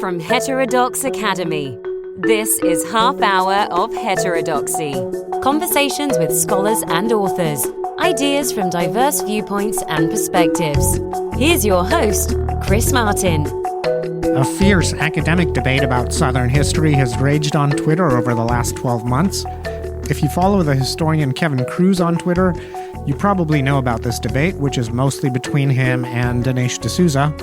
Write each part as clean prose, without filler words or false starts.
From Heterodox Academy, this is Half Hour of Heterodoxy. Conversations with scholars and authors. Ideas from diverse viewpoints and perspectives. Here's your host, Chris Martin. A fierce academic debate about Southern history has raged on Twitter over the last 12 months. If you follow the historian Kevin Kruse on Twitter, you probably know about this debate, which is mostly between him and Dinesh D'Souza.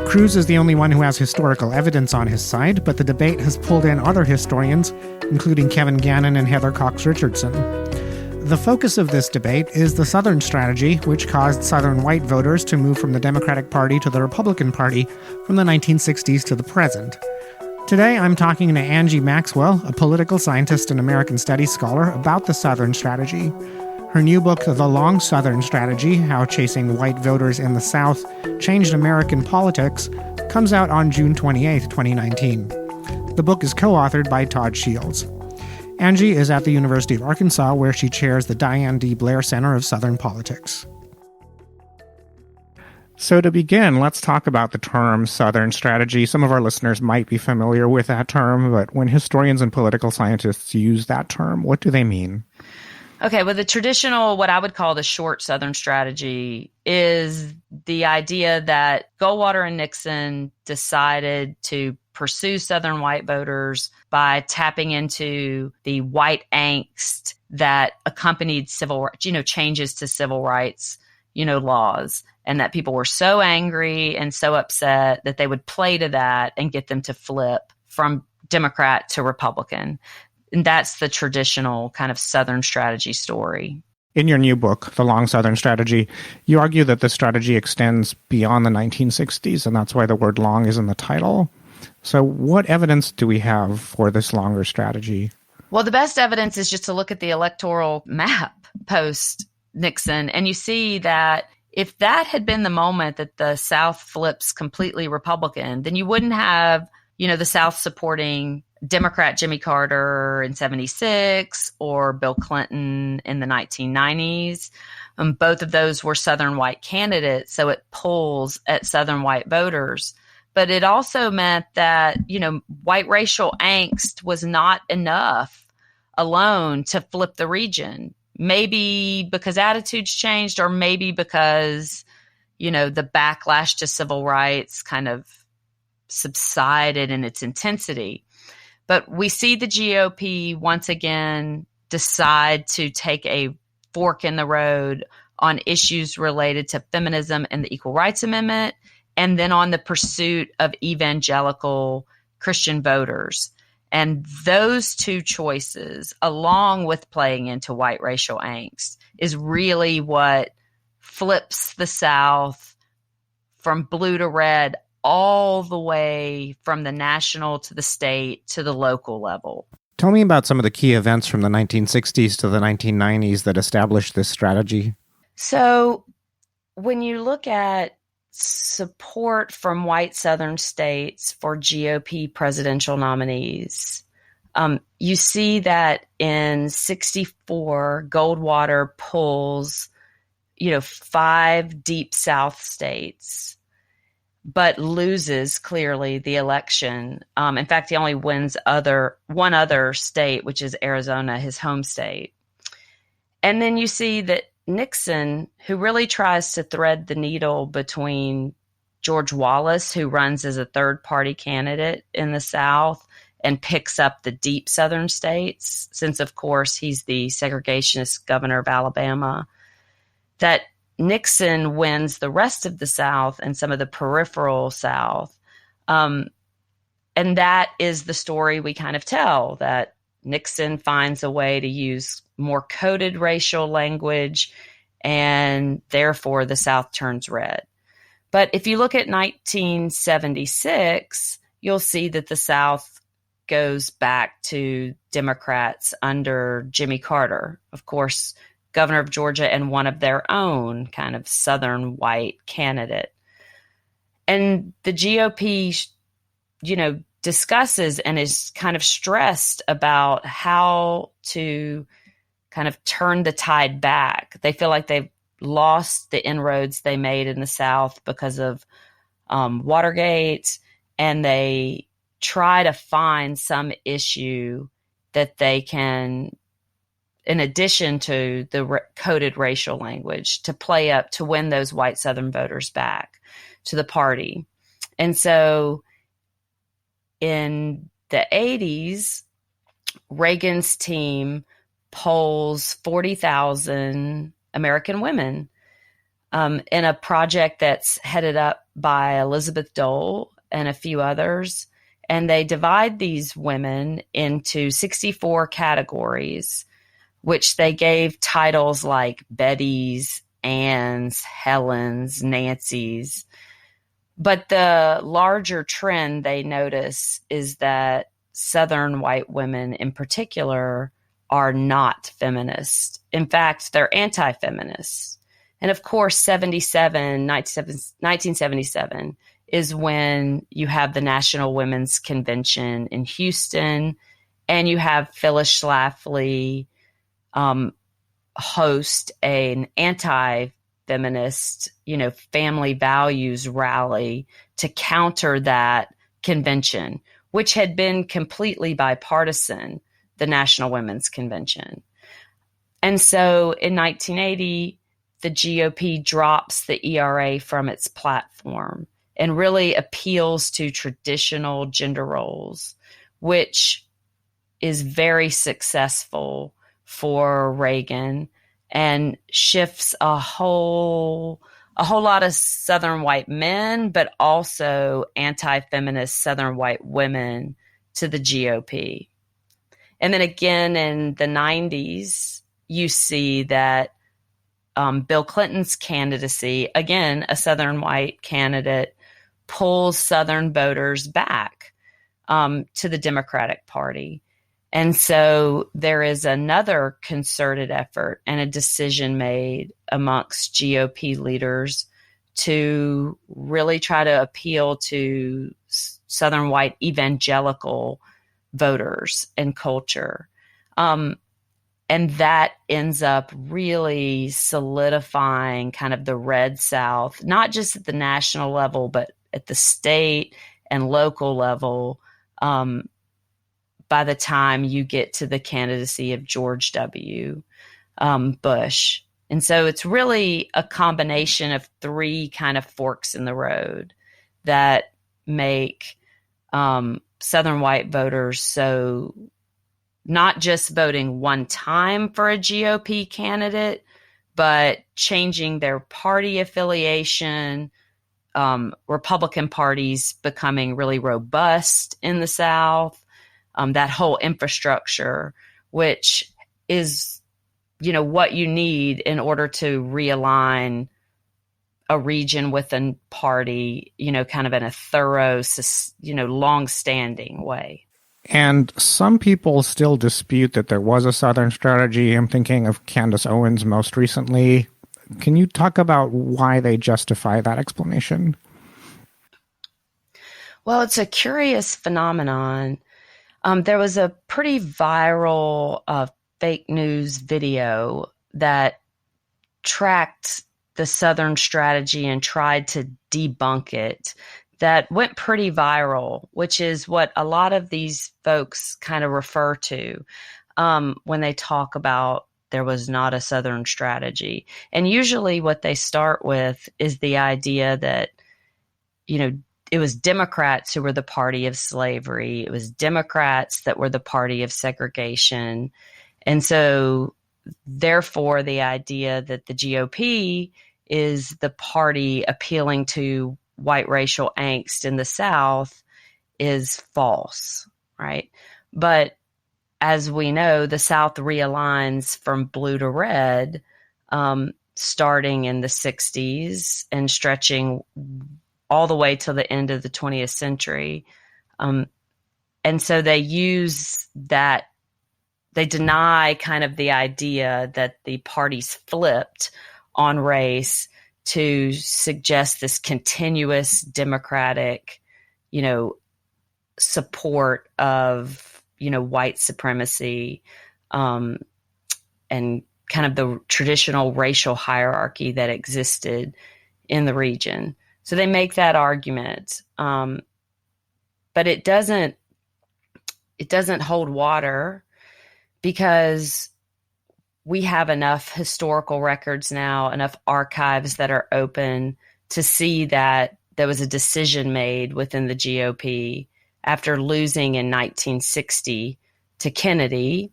Kruse is the only one who has historical evidence on his side, but the debate has pulled in other historians, including Kevin Gannon and Heather Cox Richardson. The focus of this debate is the Southern strategy, which caused Southern white voters to move from the Democratic Party to the Republican Party from the 1960s to the present. Today, I'm talking to Angie Maxwell, a political scientist and American Studies scholar, about the Southern strategy. Her new book, The Long Southern Strategy, How Chasing White Voters in the South Changed American Politics, comes out on June 28, 2019. The book is co-authored by Todd Shields. Angie is at the University of Arkansas, where she chairs the Diane D. Blair Center of Southern Politics. So to begin, let's talk about the term Southern strategy. Some of our listeners might be familiar with that term, but when historians and political scientists use that term, what do they mean? Okay, well, the traditional, what I would call the short Southern strategy, is the idea that Goldwater and Nixon decided to pursue Southern white voters by tapping into the white angst that accompanied civil rights, changes to civil rights, laws, and that people were so angry and so upset that they would play to that and get them to flip from Democrat to Republican. And that's the traditional kind of Southern strategy story. In your new book, The Long Southern Strategy, you argue that this strategy extends beyond the 1960s, and that's why the word long is in the title. So what evidence do we have for this longer strategy? Well, the best evidence is just to look at the electoral map post-Nixon, and you see that if that had been the moment that the South flips completely Republican, then you wouldn't have, the South supporting Democrat Jimmy Carter in 76 or Bill Clinton in the 1990s. Both of those were Southern white candidates, so it pulls at Southern white voters. But it also meant that, white racial angst was not enough alone to flip the region. Maybe because attitudes changed, or maybe because, the backlash to civil rights kind of subsided in its intensity. But we see the GOP once again decide to take a fork in the road on issues related to feminism and the Equal Rights Amendment, and then on the pursuit of evangelical Christian voters. And those two choices, along with playing into white racial angst, is really what flips the South from blue to red all the way from the national to the state to the local level. Tell me about some of the key events from the 1960s to the 1990s that established this strategy. So when you look at support from white Southern states for GOP presidential nominees, you see that in 64, Goldwater pulls, 5 deep South states, but loses clearly the election. In fact, he only wins one other state, which is Arizona, his home state. And then you see that Nixon, who really tries to thread the needle between George Wallace, who runs as a third-party candidate in the South and picks up the deep Southern states, since, of course, he's the segregationist governor of Alabama, that Nixon wins the rest of the South and some of the peripheral South. And that is the story we kind of tell, that Nixon finds a way to use more coded racial language, and therefore the South turns red. But if you look at 1976, you'll see that the South goes back to Democrats under Jimmy Carter. Of course, governor of Georgia and one of their own kind of Southern white candidate. And the GOP, discusses and is kind of stressed about how to kind of turn the tide back. They feel like they've lost the inroads they made in the South because of Watergate, and they try to find some issue that they can, in addition to the coded racial language, to play up to win those white Southern voters back to the party. And so in the 80s, Reagan's team polls 40,000 American women in a project that's headed up by Elizabeth Dole and a few others. And they divide these women into 64 categories, which they gave titles like Betty's, Ann's, Helen's, Nancy's. But the larger trend they notice is that Southern white women in particular are not feminist. In fact, they're anti-feminist. And of course, 1977 is when you have the National Women's Convention in Houston, and you have Phyllis Schlafly host an anti-feminist, family values rally to counter that convention, which had been completely bipartisan, the National Women's Convention. And so in 1980, the GOP drops the ERA from its platform and really appeals to traditional gender roles, which is very successful for Reagan and shifts a whole lot of Southern white men, but also anti-feminist Southern white women to the GOP. And then again in the 90s, you see that Bill Clinton's candidacy, again, a Southern white candidate, pulls Southern voters back to the Democratic Party. And so there is another concerted effort and a decision made amongst GOP leaders to really try to appeal to Southern white evangelical voters and culture. And that ends up really solidifying kind of the Red South, not just at the national level, but at the state and local level, by the time you get to the candidacy of George W. Bush. And so it's really a combination of three kind of forks in the road that make Southern white voters so not just voting one time for a GOP candidate, but changing their party affiliation, Republican parties becoming really robust in the South, that whole infrastructure, which is, what you need in order to realign a region with a party, kind of in a thorough, long-standing way. And some people still dispute that there was a Southern strategy. I'm thinking of Candace Owens most recently. Can you talk about why they justify that explanation? Well, it's a curious phenomenon. There was a pretty viral fake news video that tracked the Southern strategy and tried to debunk it, that went pretty viral, which is what a lot of these folks kind of refer to when they talk about there was not a Southern strategy. And usually what they start with is the idea that, it was Democrats who were the party of slavery. It was Democrats that were the party of segregation. And so therefore the idea that the GOP is the party appealing to white racial angst in the South is false, right? But as we know, the South realigns from blue to red, starting in the 60s and stretching all the way till the end of the 20th century. And so they use that, they deny kind of the idea that the parties flipped on race to suggest this continuous Democratic, support of, white supremacy, and kind of the traditional racial hierarchy that existed in the region. So they make that argument. But it doesn't hold water because we have enough historical records now, enough archives that are open to see that there was a decision made within the GOP after losing in 1960 to Kennedy,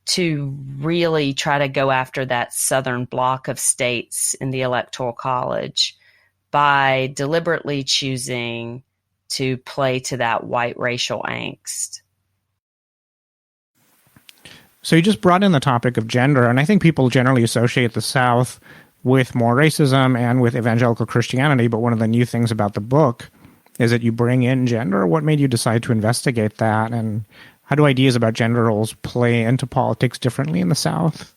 to really try to go after that southern block of states in the Electoral College by deliberately choosing to play to that white racial angst. So you just brought in the topic of gender, and I think people generally associate the South with more racism and with evangelical Christianity, but one of the new things about the book is that you bring in gender. What made you decide to investigate that, and how do ideas about gender roles play into politics differently in the South?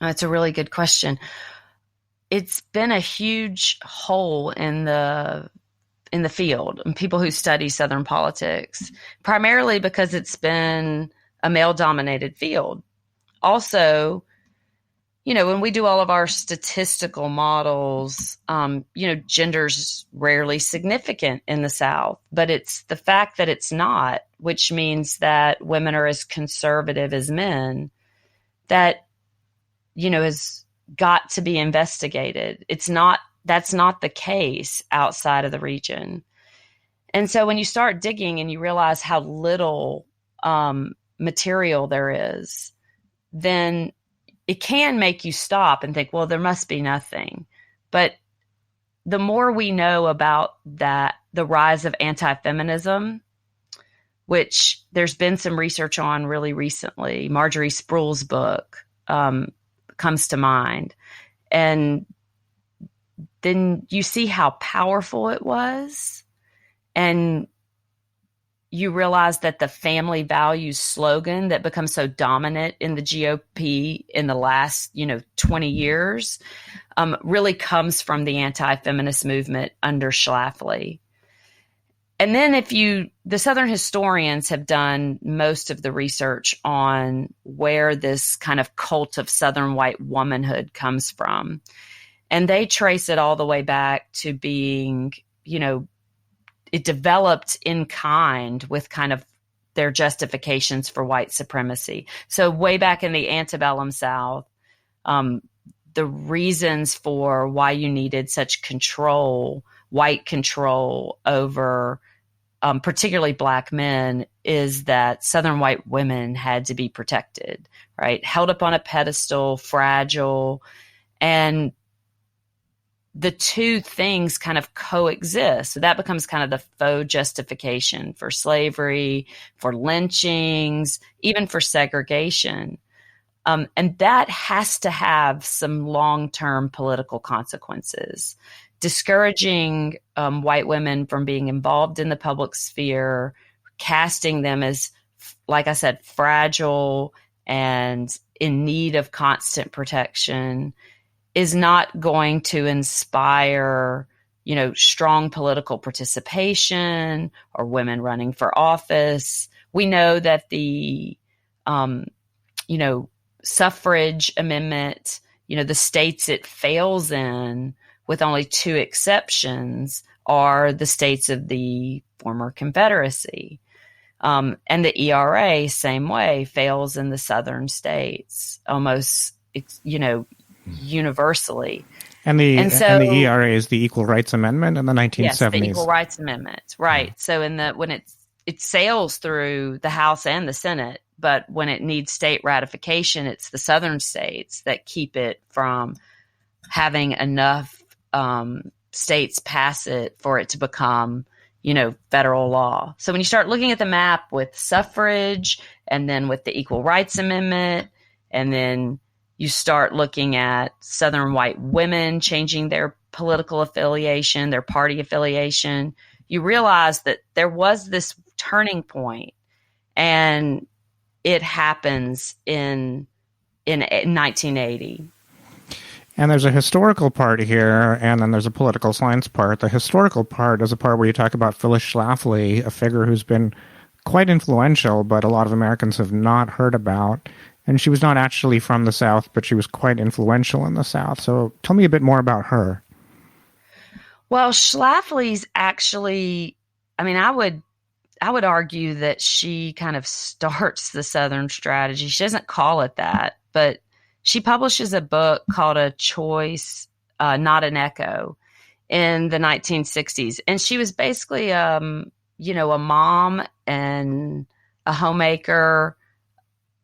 That's a really good question. It's been a huge hole in the field, and people who study Southern politics, primarily because it's been a male-dominated field. Also, when we do all of our statistical models, gender's rarely significant in the South, but it's the fact that it's not, which means that women are as conservative as men, that, has got to be investigated. That's not the case outside of the region. And so when you start digging and you realize how little material there is, then it can make you stop and think, well, there must be nothing. But the more we know about that, the rise of anti-feminism, which there's been some research on really recently, Marjorie Sproul's book comes to mind. And then you see how powerful it was. And you realize that the family values slogan that becomes so dominant in the GOP in the last, 20 years really comes from the anti-feminist movement under Schlafly. And then the Southern historians have done most of the research on where this kind of cult of Southern white womanhood comes from. And they trace it all the way back to being, it developed in kind with kind of their justifications for white supremacy. So way back in the antebellum South, the reasons for why you needed such white control over particularly Black men, is that Southern white women had to be protected, right? Held up on a pedestal, fragile, and the two things kind of coexist. So that becomes kind of the faux justification for slavery, for lynchings, even for segregation. And that has to have some long-term political consequences. Discouraging white women from being involved in the public sphere, casting them as, like I said, fragile and in need of constant protection, is not going to inspire, strong political participation or women running for office. We know that the, suffrage amendment, the states it fails in, with only two exceptions, are the states of the former Confederacy. And the ERA, same way, fails in the southern states, almost, universally. And the ERA is the Equal Rights Amendment in the 1970s. Yes, the Equal Rights Amendment, right. So when it sails through the House and the Senate, but when it needs state ratification, it's the southern states that keep it from having enough states pass it for it to become, federal law. So when you start looking at the map with suffrage and then with the Equal Rights Amendment, and then you start looking at Southern white women changing their political affiliation, their party affiliation, you realize that there was this turning point, and it happens in 1980. And there's a historical part here, and then there's a political science part. The historical part is a part where you talk about Phyllis Schlafly, a figure who's been quite influential, but a lot of Americans have not heard about. And she was not actually from the South, but she was quite influential in the South. So tell me a bit more about her. Well, Schlafly's actually I mean, I would argue that she kind of starts the Southern strategy. She doesn't call it that, but she publishes a book called A Choice, Not an Echo, in the 1960s. And she was basically, a mom and a homemaker,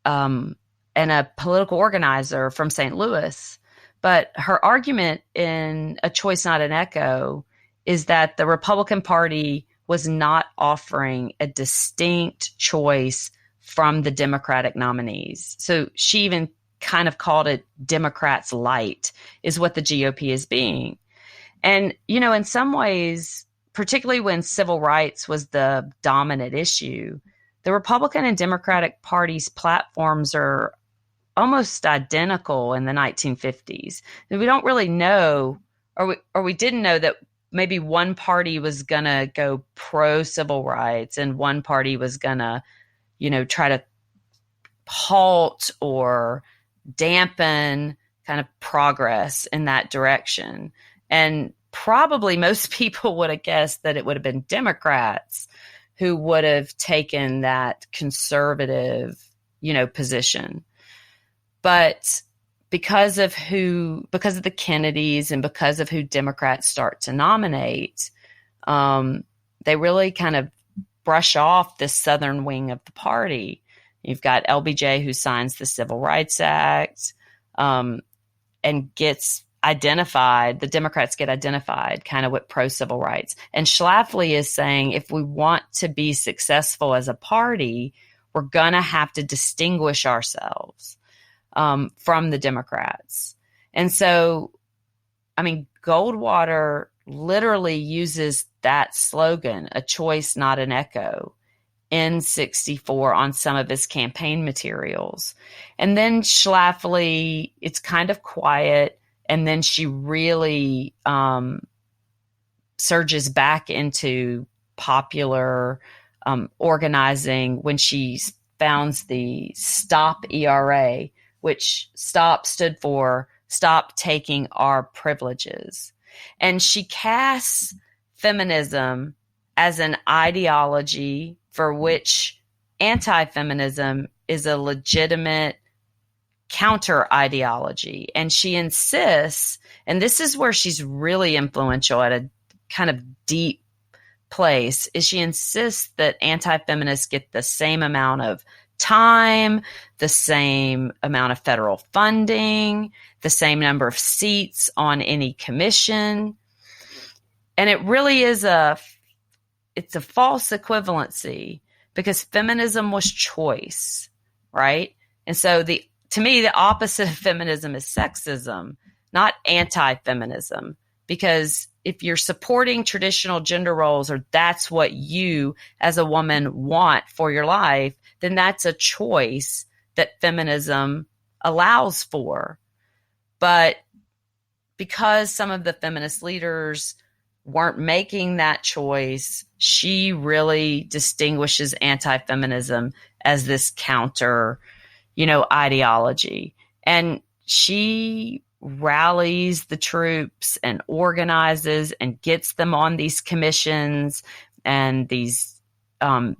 and a political organizer from St. Louis. But her argument in A Choice, Not an Echo is that the Republican Party was not offering a distinct choice from the Democratic nominees. So she even kind of called it Democrats light, is what the GOP is being. And, in some ways, particularly when civil rights was the dominant issue, the Republican and Democratic parties' platforms are almost identical in the 1950s. And we don't really know, or we didn't know that maybe one party was going to go pro civil rights and one party was going to, try to halt or dampen kind of progress in that direction. And probably most people would have guessed that it would have been Democrats who would have taken that conservative, position. But because of the Kennedys and because of who Democrats start to nominate, they really kind of brush off this Southern wing of the party. You've got LBJ, who signs the Civil Rights Act, and gets identified. The Democrats get identified kind of with pro-civil rights. And Schlafly is saying, if we want to be successful as a party, we're going to have to distinguish ourselves from the Democrats. And so, Goldwater literally uses that slogan, a choice, not an echo, in 64 on some of his campaign materials. And then Schlafly, it's kind of quiet, and then she really surges back into popular organizing when she founds the STOP ERA, which STOP stood for Stop Taking Our Privileges. And she casts feminism as an ideology for which anti-feminism is a legitimate counter ideology. And she insists, and this is where she's really influential at a kind of deep place, is she insists that anti-feminists get the same amount of time, the same amount of federal funding, the same number of seats on any commission. And it really is it's a false equivalency, because feminism was choice, right? And so to me, the opposite of feminism is sexism, not anti-feminism, because if you're supporting traditional gender roles, or that's what you as a woman want for your life, then that's a choice that feminism allows for. But because some of the feminist leaders weren't making that choice, she really distinguishes anti-feminism as this counter, ideology. And she rallies the troops and organizes and gets them on these commissions, and these, the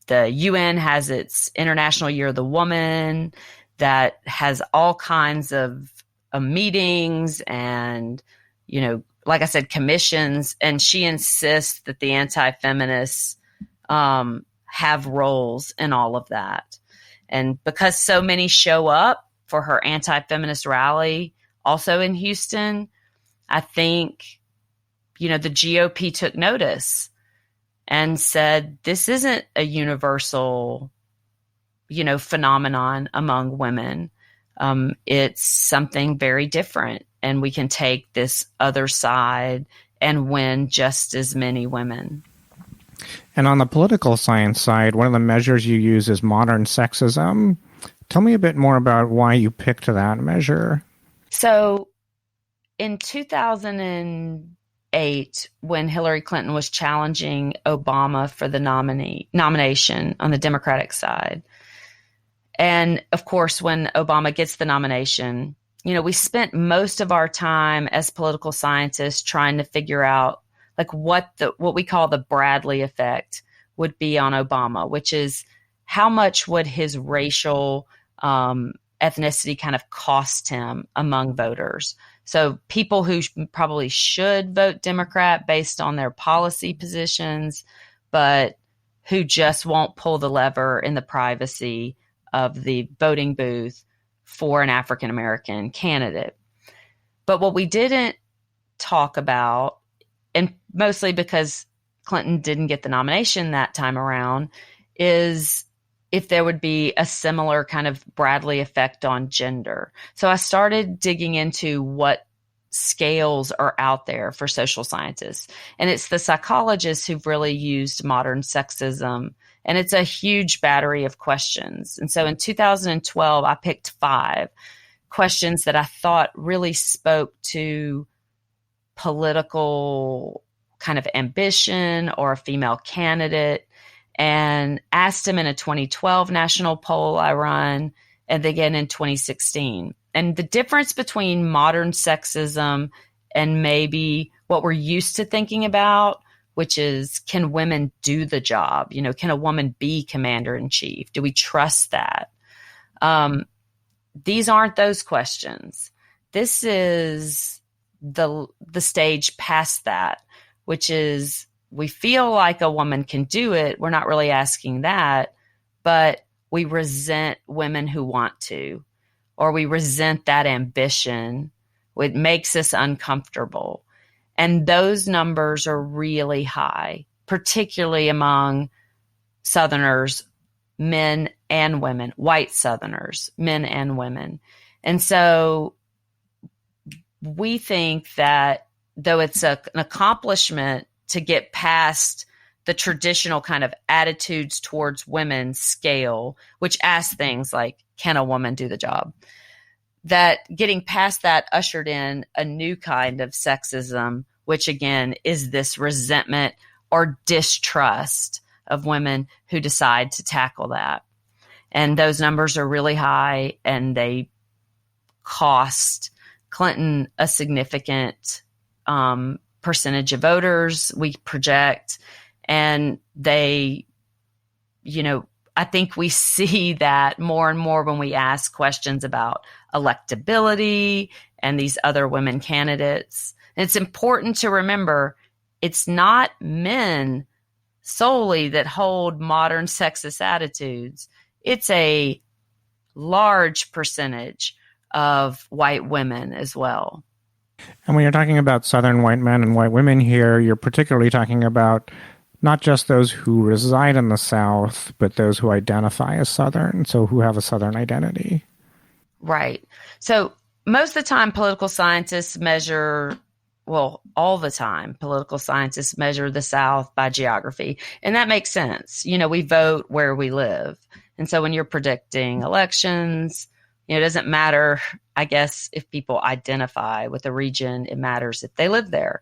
UN has its International Year of the Woman that has all kinds of meetings and, like I said, commissions. And she insists that the anti-feminists have roles in all of that. And because so many show up for her anti-feminist rally, also in Houston, I think, the GOP took notice and said, this isn't a universal, phenomenon among women. It's something very different, and we can take this other side and win just as many women. And on the political science side, one of the measures you use is modern sexism. Tell me a bit more about why you picked that measure. So in 2008, when Hillary Clinton was challenging Obama for the nomination on the Democratic side, and of course, when Obama gets the nomination, we spent most of our time as political scientists trying to figure out, like what we call the Bradley effect would be on Obama, which is how much would his racial ethnicity kind of cost him among voters. So people who probably should vote Democrat based on their policy positions, but who just won't pull the lever in the privacy of the voting booth for an African American candidate. But what we didn't talk about, and mostly because Clinton didn't get the nomination that time around, is if there would be a similar kind of Bradley effect on gender. So I started digging into what scales are out there for social scientists. And it's the psychologists who've really used modern sexism. And it's a huge battery of questions. And so in 2012, I picked 5 questions that I thought really spoke to political kind of ambition or a female candidate, and asked him in a 2012 national poll I run, and again in 2016. And the difference between modern sexism and maybe what we're used to thinking about, which is, can women do the job? You know, can a woman be commander in chief? Do we trust that? These aren't those questions. This is the stage past that, which is, we feel like a woman can do it. We're not really asking that, but we resent women who want to, or we resent that ambition. It makes us uncomfortable. And those numbers are really high, particularly among Southerners, men and women, white Southerners, men and women. And so we think that though it's an accomplishment to get past the traditional kind of attitudes towards women scale, which asks things like, can a woman do the job? That getting past that ushered in a new kind of sexism, which again is this resentment or distrust of women who decide to tackle that. And those numbers are really high, and they cost Clinton a significant percentage of voters, we project. And they, you know, I think we see that more and more when we ask questions about electability and these other women candidates. And it's important to remember, it's not men solely that hold modern sexist attitudes. It's a large percentage of white women as well. And when you're talking about Southern white men and white women here, you're particularly talking about not just those who reside in the South, but those who identify as Southern, so who have a Southern identity. Right. So most of the time, political scientists measure, well, all the time, political scientists measure the South by geography. And that makes sense. You know, we vote where we live. And so when you're predicting elections, you know, it doesn't matter, I guess, if people identify with a region. It matters if they live there.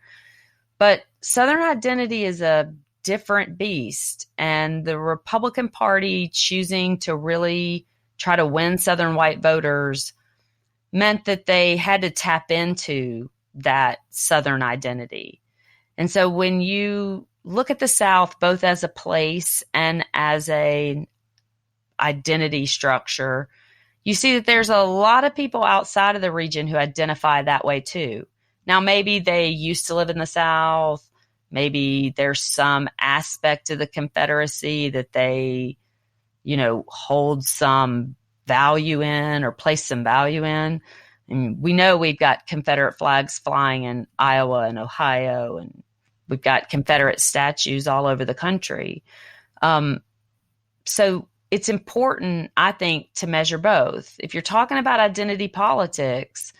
But Southern identity is a different beast. And the Republican Party choosing to really try to win Southern white voters meant that they had to tap into that Southern identity. And so when you look at the South, both as a place and as a identity structure, you see that there's a lot of people outside of the region who identify that way too. Now, maybe they used to live in the South. Maybe there's some aspect of the Confederacy that they, you know, hold some value in or place some value in. And we know we've got Confederate flags flying in Iowa and Ohio, and we've got Confederate statues all over the country. So it's important, I think, to measure both. If you're talking about identity politics,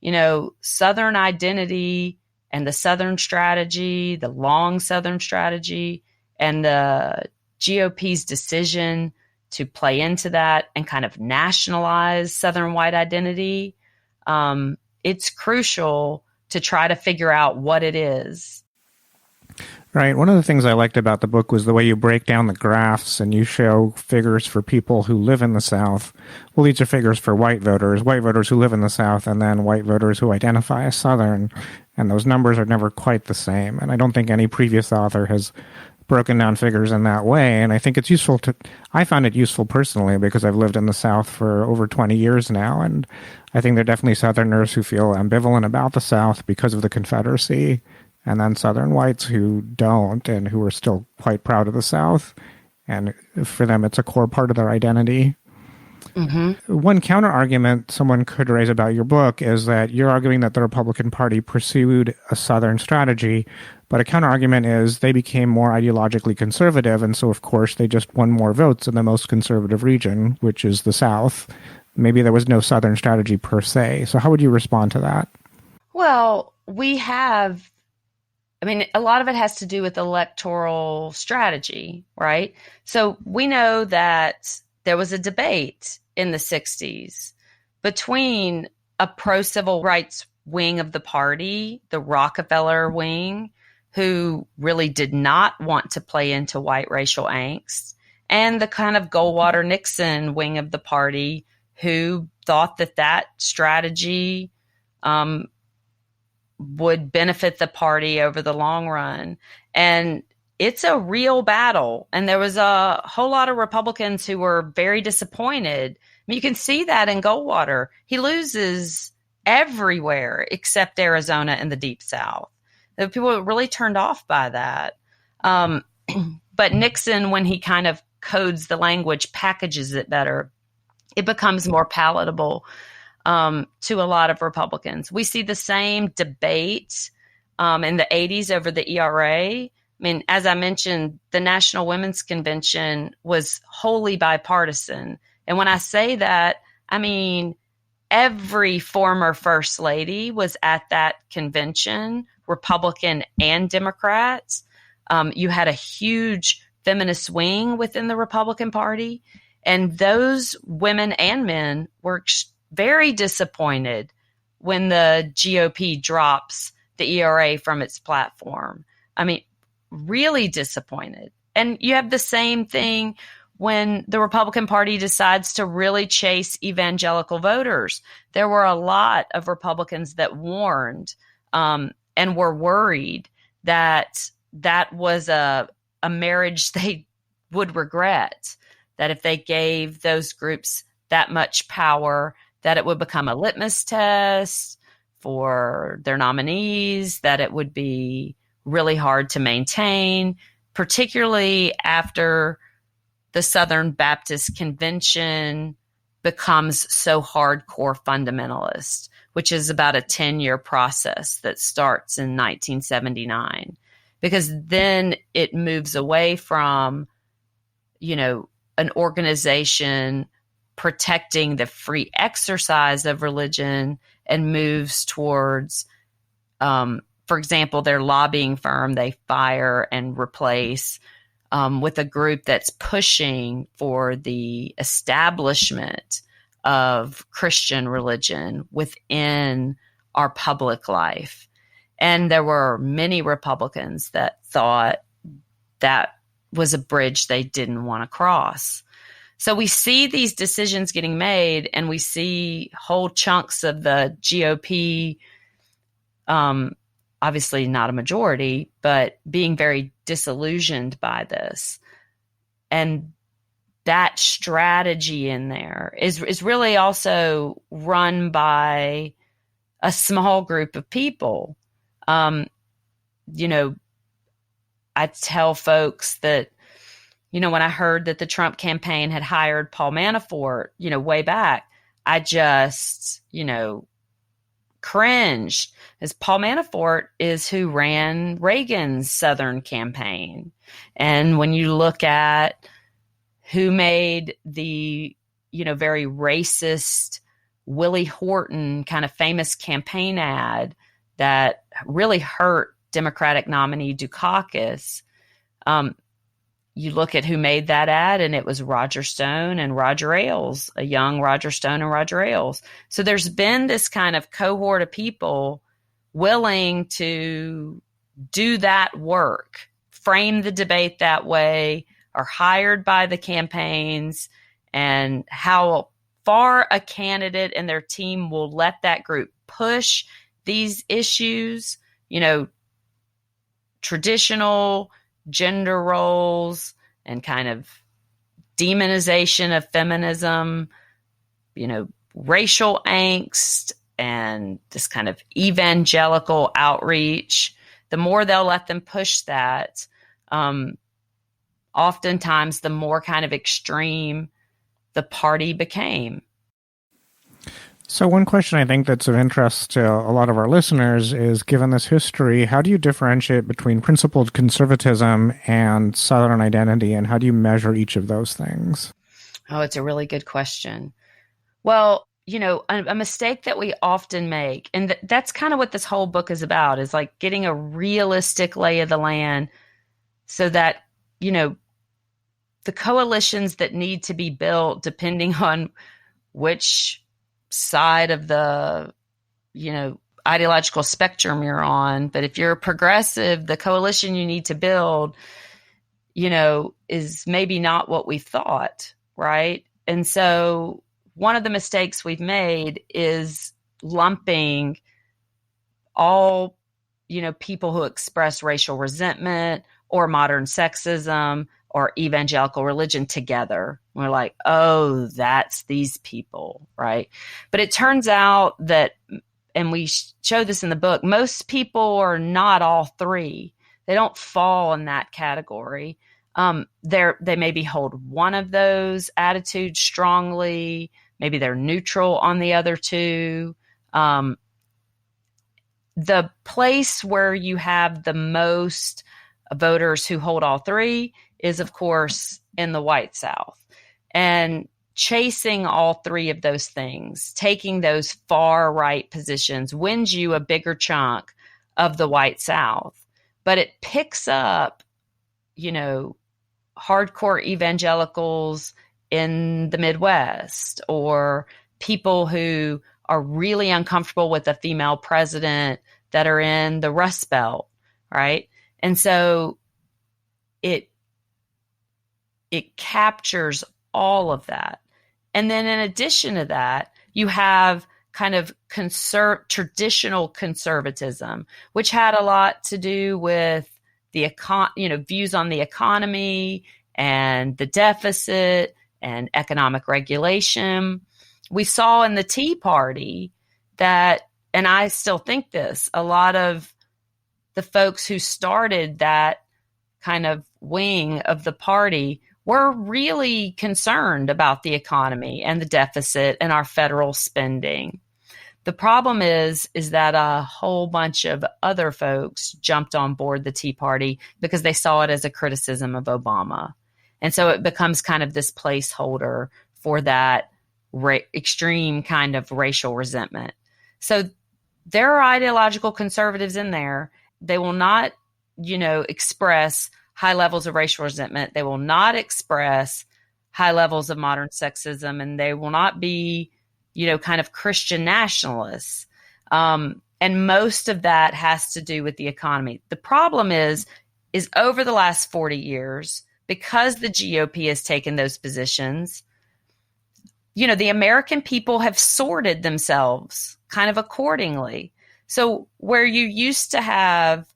you know, Southern identity and the Southern strategy, the long Southern strategy, and the GOP's decision to play into that and kind of nationalize Southern white identity, it's crucial to try to figure out what it is. Right. One of the things I liked about the book was the way you break down the graphs and you show figures for people who live in the South. Well, these are figures for white voters who live in the South, and then white voters who identify as Southern. And those numbers are never quite the same. And I don't think any previous author has broken down figures in that way. And I think it's useful I found it useful personally because I've lived in the South for over 20 years now. And I think there are definitely Southerners who feel ambivalent about the South because of the Confederacy, and then Southern whites who don't and who are still quite proud of the South. And for them, it's a core part of their identity. Mm-hmm. One counter argument someone could raise about your book is that you're arguing that the Republican Party pursued a Southern strategy, but a counter argument is they became more ideologically conservative, and so of course they just won more votes in the most conservative region, which is the South. Maybe there was no Southern strategy per se. So how would you respond to that? Well, a lot of it has to do with electoral strategy, right? So we know that there was a debate in the 60s between a pro-civil rights wing of the party, the Rockefeller wing, who really did not want to play into white racial angst, and the kind of Goldwater-Nixon wing of the party, who thought that strategy would benefit the party over the long run. And it's a real battle. And there was a whole lot of Republicans who were very disappointed. You can see that in Goldwater. He loses everywhere except Arizona and the Deep South. The people were really turned off by that. But Nixon, when he kind of codes the language, packages it better, it becomes more palatable to a lot of Republicans. We see the same debate in the 80s over the ERA. As I mentioned, the National Women's Convention was wholly bipartisan. And when I say that, I mean every former First Lady was at that convention, Republican and Democrats. You had a huge feminist wing within the Republican Party. And those women and men were very disappointed when the GOP drops the ERA from its platform. Really disappointed. And you have the same thing when the Republican Party decides to really chase evangelical voters. There were a lot of Republicans that warned and were worried that that was a marriage they would regret, that if they gave those groups that much power, that it would become a litmus test for their nominees, that it would be really hard to maintain, particularly after the Southern Baptist Convention becomes so hardcore fundamentalist, which is about a 10-year process that starts in 1979. Because then it moves away from, an organization protecting the free exercise of religion and moves towards, for example, their lobbying firm, they fire and replace with a group that's pushing for the establishment of Christian religion within our public life. And there were many Republicans that thought that was a bridge they didn't want to cross. So we see these decisions getting made, and we see whole chunks of the GOP, obviously not a majority, but being very disillusioned by this. And that strategy in there is really also run by a small group of people. I tell folks that, when I heard that the Trump campaign had hired Paul Manafort, way back, I just, cringed, as Paul Manafort is who ran Reagan's Southern campaign. And when you look at who made the, very racist Willie Horton kind of famous campaign ad that really hurt Democratic nominee Dukakis, you look at who made that ad, and it was Roger Stone and Roger Ailes, a young Roger Stone and Roger Ailes. So there's been this kind of cohort of people willing to do that work, frame the debate that way, are hired by the campaigns, and how far a candidate and their team will let that group push these issues, traditional gender roles and kind of demonization of feminism, racial angst and this kind of evangelical outreach. The more they'll let them push that, oftentimes the more kind of extreme the party became. So one question I think that's of interest to a lot of our listeners is, given this history, how do you differentiate between principled conservatism and Southern identity, and how do you measure each of those things? Oh, it's a really good question. Well, a mistake that we often make, and that's kind of what this whole book is about, is like getting a realistic lay of the land so that, the coalitions that need to be built, depending on which side of the, ideological spectrum you're on. But if you're a progressive, the coalition you need to build, is maybe not what we thought, right? And so one of the mistakes we've made is lumping all, people who express racial resentment or modern sexism or evangelical religion together. We're like, oh, that's these people, right? But it turns out that, and we show this in the book, most people are not all three. They don't fall in that category. They maybe hold one of those attitudes strongly. Maybe they're neutral on the other two. The place where you have the most voters who hold all three is, of course, in the white South. And chasing all three of those things, taking those far right positions, wins you a bigger chunk of the white South. But it picks up, hardcore evangelicals in the Midwest, or people who are really uncomfortable with a female president that are in the Rust Belt, right? And so it captures all of that. And then in addition to that, you have kind of traditional conservatism, which had a lot to do with the views on the economy and the deficit and economic regulation. We saw in the Tea Party that, and I still think this, a lot of the folks who started that kind of wing of the party were really concerned about the economy and the deficit and our federal spending. The problem is that a whole bunch of other folks jumped on board the Tea Party because they saw it as a criticism of Obama. And so it becomes kind of this placeholder for that extreme kind of racial resentment. So there are ideological conservatives in there. They will not, express high levels of racial resentment. They will not express high levels of modern sexism, and they will not be, kind of Christian nationalists. And most of that has to do with the economy. The problem is over the last 40 years, because the GOP has taken those positions, the American people have sorted themselves kind of accordingly. So where you used to have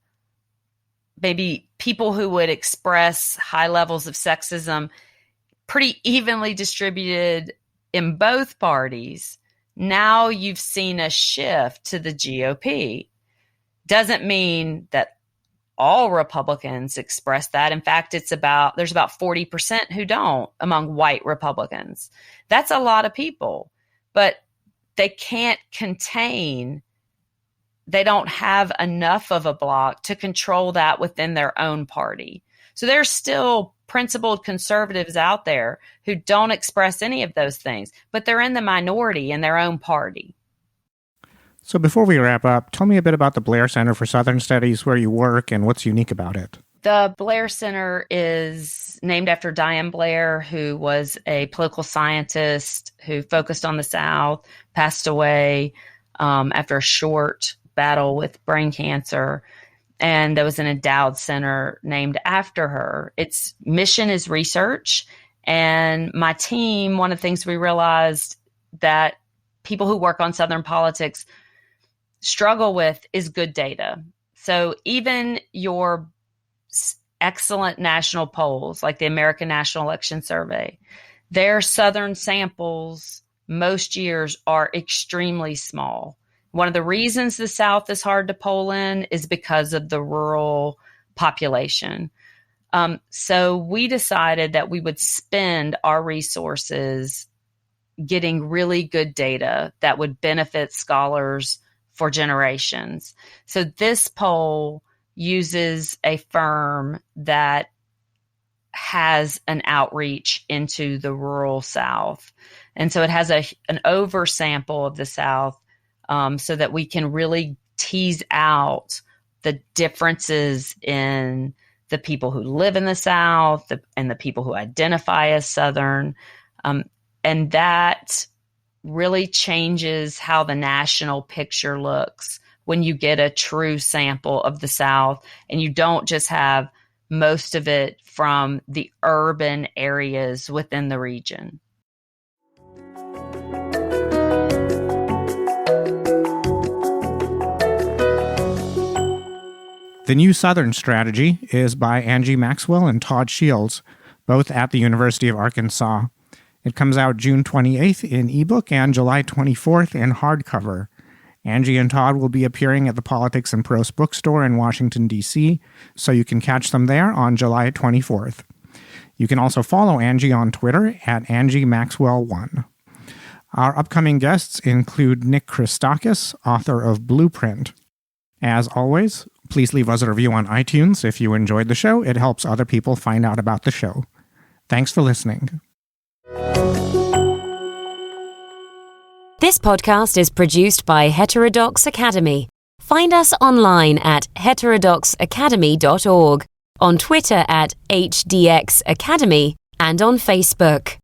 maybe people who would express high levels of sexism pretty evenly distributed in both parties, now you've seen a shift to the GOP. Doesn't mean that all Republicans express that. In fact, there's about 40% who don't among white Republicans. That's a lot of people, but they can't they don't have enough of a block to control that within their own party. So there's still principled conservatives out there who don't express any of those things, but they're in the minority in their own party. So before we wrap up, tell me a bit about the Blair Center for Southern Studies, where you work, and what's unique about it. The Blair Center is named after Diane Blair, who was a political scientist who focused on the South, passed away after a short battle with brain cancer. And there was an endowed center named after her. Its mission is research. And my team, one of the things we realized that people who work on Southern politics struggle with is good data. So even your excellent national polls, like the American National Election Survey, their Southern samples most years are extremely small. One of the reasons the South is hard to poll in is because of the rural population. So we decided that we would spend our resources getting really good data that would benefit scholars for generations. So this poll uses a firm that has an outreach into the rural South. And so it has an oversample of the South, so that we can really tease out the differences in the people who live in the South and the people who identify as Southern. And that really changes how the national picture looks when you get a true sample of the South and you don't just have most of it from the urban areas within the region. The New Southern Strategy is by Angie Maxwell and Todd Shields, both at the University of Arkansas. It comes out June 28th in ebook and July 24th in hardcover. Angie and Todd will be appearing at the Politics and Prose bookstore in Washington, D.C., so you can catch them there on July 24th. You can also follow Angie on Twitter at Angie Maxwell1. Our upcoming guests include Nick Christakis, author of Blueprint. As always, please leave us a review on iTunes if you enjoyed the show. It helps other people find out about the show. Thanks for listening. This podcast is produced by Heterodox Academy. Find us online at heterodoxacademy.org, on Twitter at HDX Academy, and on Facebook.